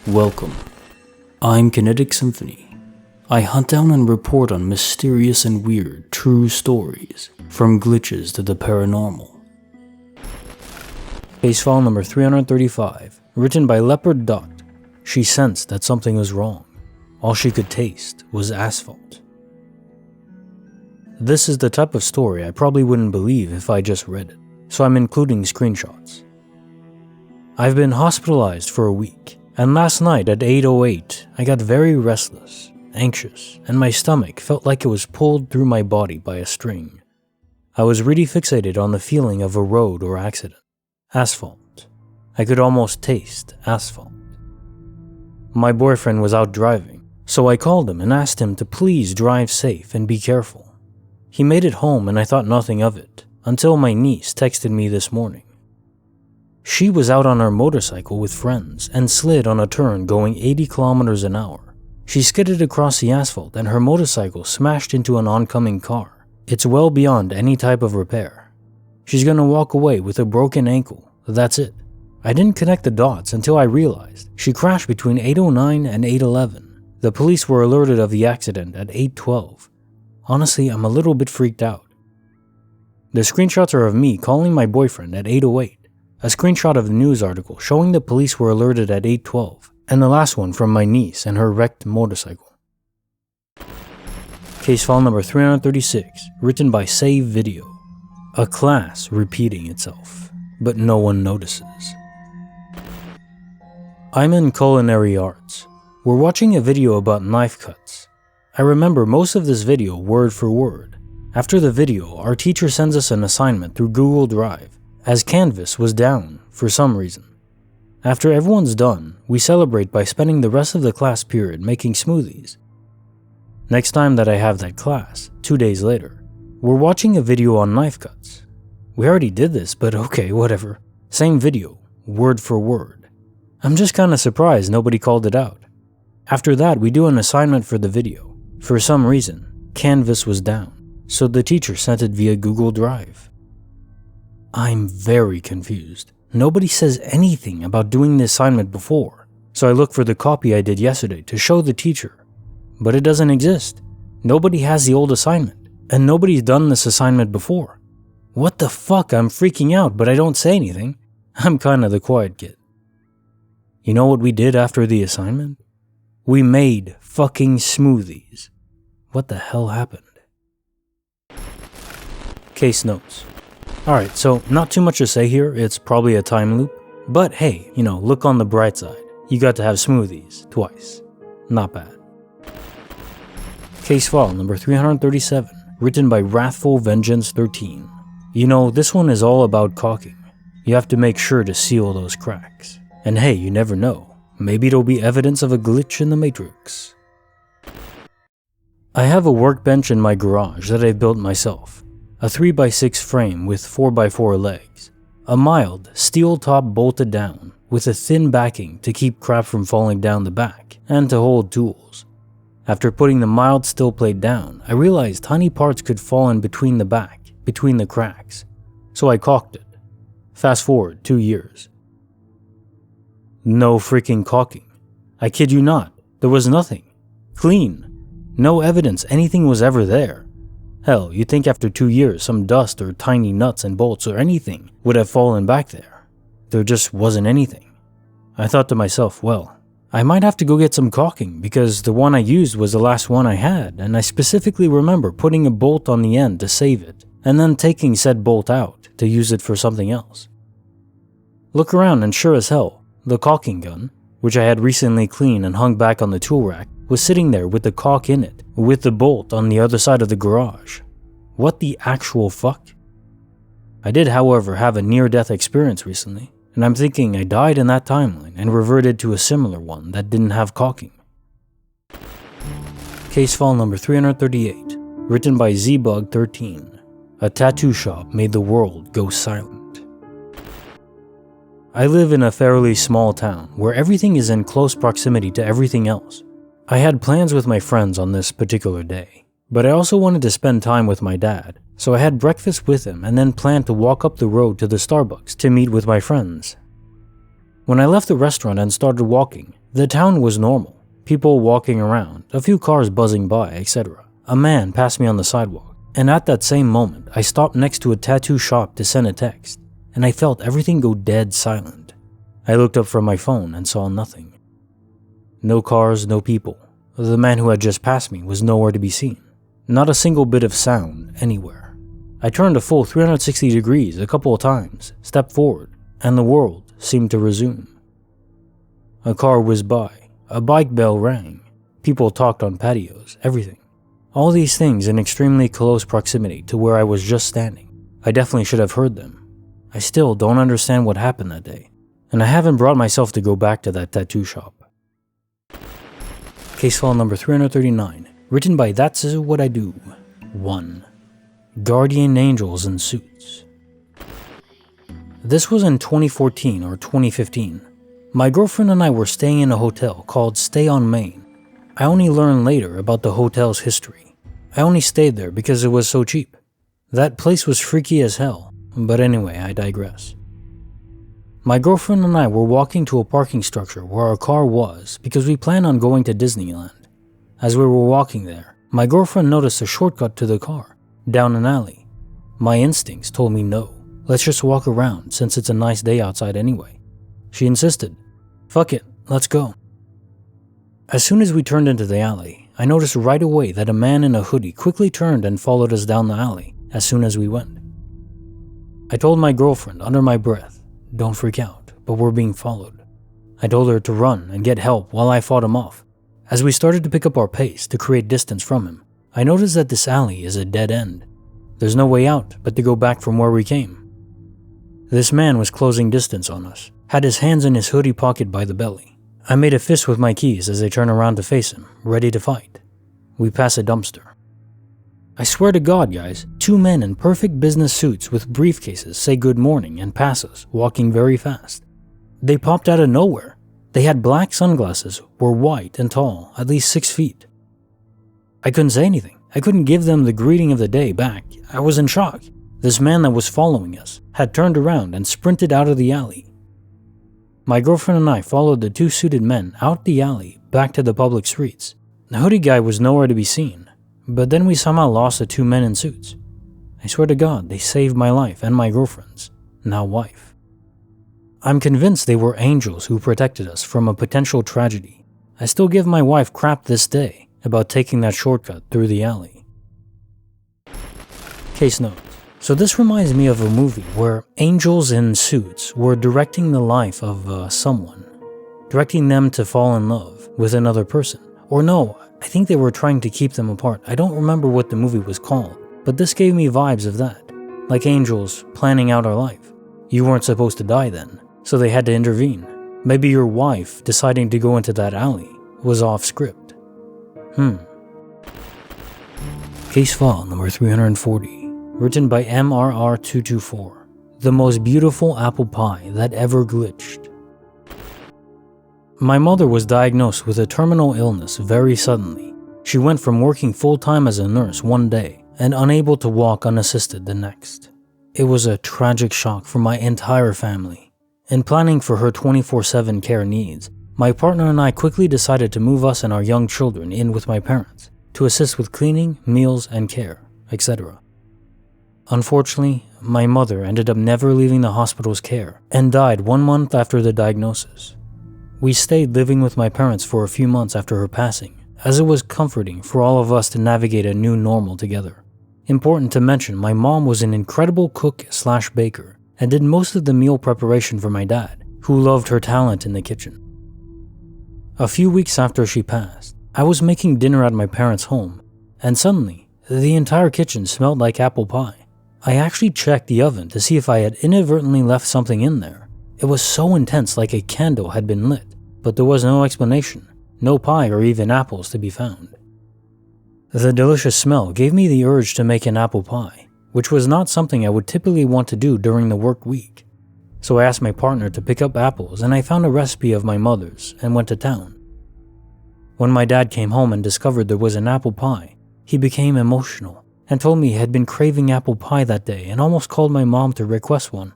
Welcome. I'm Kinetic Symphony. I hunt down and report on mysterious and weird true stories, from glitches to the paranormal. Case file number 335, written by LeopardDot. She sensed that something was wrong. All she could taste was asphalt. This is the type of story I probably wouldn't believe if I just read it, so I'm including screenshots. I've been hospitalized for a week, and last night at 8:08, I got very restless, anxious, and my stomach felt like it was pulled through my body by a string. I was really fixated on the feeling of a road or accident. Asphalt. I could almost taste asphalt. My boyfriend was out driving, so I called him and asked him to please drive safe and be careful. He made it home and I thought nothing of it, until my niece texted me this morning. She was out on her motorcycle with friends and slid on a turn going 80 kilometers an hour. She skidded across the asphalt and her motorcycle smashed into an oncoming car. It's well beyond any type of repair. She's gonna walk away with a broken ankle, that's it. I didn't connect the dots until I realized she crashed between 8:09 and 8:11. The police were alerted of the accident at 8:12. Honestly, I'm a little bit freaked out. The screenshots are of me calling my boyfriend at 8:08. A screenshot of the news article showing the police were alerted at 8:12, and the last one from my niece and her wrecked motorcycle. Case file number 336, written by Save Video. A class repeating itself, but no one notices. I'm in culinary arts. We're watching a video about knife cuts. I remember most of this video word for word. After the video, our teacher sends us an assignment through Google Drive, as Canvas was down for some reason. After everyone's done, we celebrate by spending the rest of the class period making smoothies. Next time that I have that class, 2 days later, we're watching a video on knife cuts. We already did this, but okay, whatever. Same video, word for word. I'm just kinda surprised nobody called it out. After that, we do an assignment for the video. For some reason, Canvas was down, so the teacher sent it via Google Drive. I'm very confused. Nobody says anything about doing the assignment before, so I look for the copy I did yesterday to show the teacher. But it doesn't exist. Nobody has the old assignment, and nobody's done this assignment before. What the fuck? I'm freaking out, but I don't say anything. I'm kinda the quiet kid. You know what we did after the assignment? We made fucking smoothies. What the hell happened? Case notes. Alright, so not too much to say here, it's probably a time loop. But hey, look on the bright side. You got to have smoothies twice. Not bad. Case file number 337, written by Wrathful Vengeance 13. This one is all about caulking. You have to make sure to seal those cracks. And hey, you never know. Maybe it'll be evidence of a glitch in the Matrix. I have a workbench in my garage that I built myself. A 3x6 frame with 4x4 legs. A mild steel top bolted down with a thin backing to keep crap from falling down the back and to hold tools. After putting the mild steel plate down, I realized tiny parts could fall in between the back, between the cracks. So I caulked it. Fast forward 2 years. No freaking caulking. I kid you not. There was nothing. Clean. No evidence anything was ever there. Hell, you'd think after 2 years some dust or tiny nuts and bolts or anything would have fallen back there. There just wasn't anything. I thought to myself, well, I might have to go get some caulking because the one I used was the last one I had, and I specifically remember putting a bolt on the end to save it, and then taking said bolt out to use it for something else. Look around and sure as hell, the caulking gun, which I had recently cleaned and hung back on the tool rack, was sitting there with the caulk in it, with the bolt on the other side of the garage. What the actual fuck? I did, however, have a near-death experience recently, and I'm thinking I died in that timeline and reverted to a similar one that didn't have caulking. Case file number 338, written by ZBug13. A tattoo shop made the world go silent. I live in a fairly small town where everything is in close proximity to everything else. I had plans with my friends on this particular day, but I also wanted to spend time with my dad, so I had breakfast with him and then planned to walk up the road to the Starbucks to meet with my friends. When I left the restaurant and started walking, the town was normal. People walking around, a few cars buzzing by, etc. A man passed me on the sidewalk, and at that same moment, I stopped next to a tattoo shop to send a text, and I felt everything go dead silent. I looked up from my phone and saw nothing. No cars, no people. The man who had just passed me was nowhere to be seen. Not a single bit of sound anywhere. I turned a full 360 degrees a couple of times, stepped forward, and the world seemed to resume. A car whizzed by, a bike bell rang, people talked on patios, everything. All these things in extremely close proximity to where I was just standing. I definitely should have heard them. I still don't understand what happened that day, and I haven't brought myself to go back to that tattoo shop. Case file number 339, written by That's What I Do. 1. Guardian Angels in Suits. This was in 2014 or 2015. My girlfriend and I were staying in a hotel called Stay on Main. I only learned later about the hotel's history. I only stayed there because it was so cheap. That place was freaky as hell, but anyway, I digress. My girlfriend and I were walking to a parking structure where our car was because we planned on going to Disneyland. As we were walking there, my girlfriend noticed a shortcut to the car, down an alley. My instincts told me no, let's just walk around since it's a nice day outside anyway. She insisted, fuck it, let's go. As soon as we turned into the alley, I noticed right away that a man in a hoodie quickly turned and followed us down the alley as soon as we went. I told my girlfriend under my breath, don't freak out, but we're being followed. I told her to run and get help while I fought him off. As we started to pick up our pace to create distance from him, I noticed that this alley is a dead end. There's no way out but to go back from where we came. This man was closing distance on us, had his hands in his hoodie pocket by the belly. I made a fist with my keys as I turned around to face him, ready to fight. We pass a dumpster. I swear to God, guys, 2 men in perfect business suits with briefcases say good morning and pass us, walking very fast. They popped out of nowhere. They had black sunglasses, were white and tall, at least 6 feet. I couldn't say anything. I couldn't give them the greeting of the day back. I was in shock. This man that was following us had turned around and sprinted out of the alley. My girlfriend and I followed the 2 suited men out the alley back to the public streets. The hoodie guy was nowhere to be seen, but then we somehow lost the 2 men in suits. I swear to God, they saved my life and my girlfriend's, now wife. I'm convinced they were angels who protected us from a potential tragedy. I still give my wife crap this day about taking that shortcut through the alley. Case note. So this reminds me of a movie where angels in suits were directing the life of someone, directing them to fall in love with another person. Or no, I think they were trying to keep them apart. I don't remember what the movie was called, but this gave me vibes of that, like angels planning out our life. You weren't supposed to die then, so they had to intervene. Maybe your wife deciding to go into that alley was off script. Case file number 340. Written by MRR224, the most beautiful apple pie that ever glitched. My mother was diagnosed with a terminal illness very suddenly. She went from working full-time as a nurse one day and unable to walk unassisted the next. It was a tragic shock for my entire family. In planning for her 24/7 care needs, my partner and I quickly decided to move us and our young children in with my parents to assist with cleaning, meals, and care, etc. Unfortunately, my mother ended up never leaving the hospital's care and died 1 month after the diagnosis. We stayed living with my parents for a few months after her passing, as it was comforting for all of us to navigate a new normal together. Important to mention, my mom was an incredible cook/baker and did most of the meal preparation for my dad, who loved her talent in the kitchen. A few weeks after she passed, I was making dinner at my parents' home, and suddenly, the entire kitchen smelled like apple pie. I actually checked the oven to see if I had inadvertently left something in there. It was so intense, like a candle had been lit, but there was no explanation, no pie or even apples to be found. The delicious smell gave me the urge to make an apple pie, which was not something I would typically want to do during the work week. So I asked my partner to pick up apples and I found a recipe of my mother's and went to town. When my dad came home and discovered there was an apple pie, he became emotional and told me he had been craving apple pie that day and almost called my mom to request one.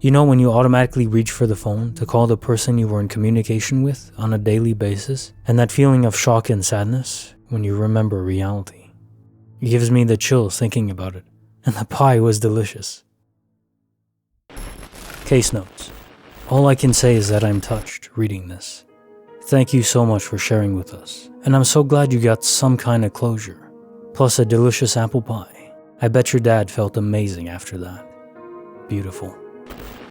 You know when you automatically reach for the phone to call the person you were in communication with on a daily basis, and that feeling of shock and sadness when you remember reality. It gives me the chills thinking about it, and the pie was delicious. Case notes. All I can say is that I'm touched reading this. Thank you so much for sharing with us, and I'm so glad you got some kind of closure, plus a delicious apple pie. I bet your dad felt amazing after that. Beautiful.